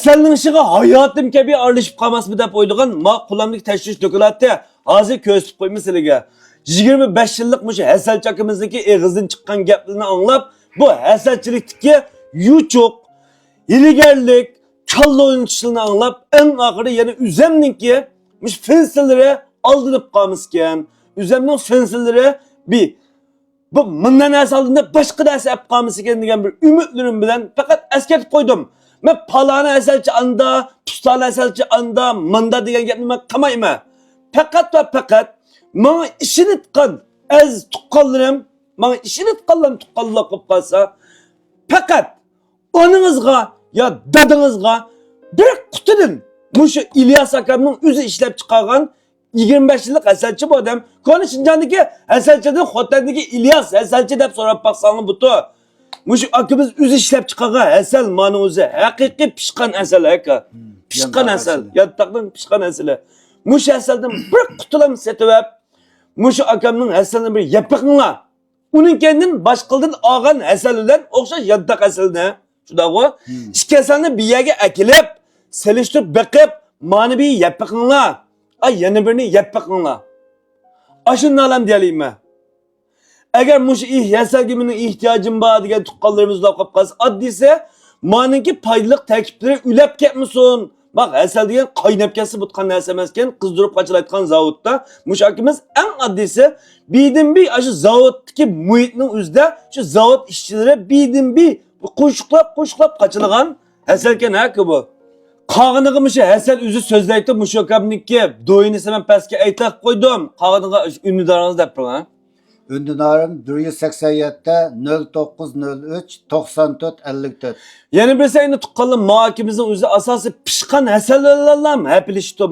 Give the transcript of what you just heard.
Asalning ishiga hayotim kabi aralashib qolmasmi deb o'ylagan ma qulamlik tashvish doklati hozir ko'rsatib qo'ymiz sizlarga. 25 yillik mushu Hasalchi akamizniki eg'izdan chiqqan gaplarni anglab, bu hasalchilikdagi yuchuq, hiligarlik, kalla o'ynatishlarni anglab, eng oxiri yana Uzamningki mush fensillari aldinib qolmiskan. Uzamning fensillari bu bundan asaldığında başka ders yapmamız degan bir ümitlerim bilen fakat eskertip koydum. Ben palana eselçi anda, pustana eselçi anda, manda degan gapni men qilmayman. Fakat ve fakat bana işini tıkan, az tuqqanlarım, bana işini tıqqanlarım tuqqanlar qilib qolsa, fakat onunuzga ya dadınızga bir qutidan mushu İlyas akamning o'zi ishlab chiqargan 25 yıllık Hasalchi bu adam. Konu Şinjan'daki Hasalchi'den Xotan'daki İlyas Hasalchi deb so'rab baksanız butu. Mushu akimiz o'zi ishlab chiqargan Hasal mani o'zi haqiqiy pishqan Hasal aka. Pishqan Hasal, yattaqdan pishqan Hasal. Mushu Hasaldan bir qutulam setib, mushu akamning Hasalini bir yapıqınla. Uning kendin boshqalardan olgan Hasal bilan o'xshash yattaq Hasalni. Shunday-ku. Ikki Hasalni bir yerga akilib, selishtirib biqib, mani bir yapıqınla. Ay yana birini yap bakınla. Aşın alam diyelim mi? Eğer muş Hasalga mening ihtiyacım var degan tuqqanlarımızla qolib qolsa, oddiysi maninki payliq tarkibleri ülep ketmisin. Bak Hasal degan qaynab ketsa butqan narsa emaskan, qizdirib qachilayotgan zavodda mush akimiz eng oddiysi bidin-bi shu zavoddagi muhitning o'zida shu zavod ishchilari bidin-bi qo'shiqlab qachilagan Hasalkan haqi bu. Qağınığı mışı Hasal özü sözləydi muşu kabnikki doyunu semen pəski aytaq qoydum. Qağınığı ünlüdarınız dep bir ha? Ünlüdarım 187'de 0903 94 54. Yani bir sayını tuqqanlı muhakimizin özü asası pişqan Hasallarlam hepilişdi.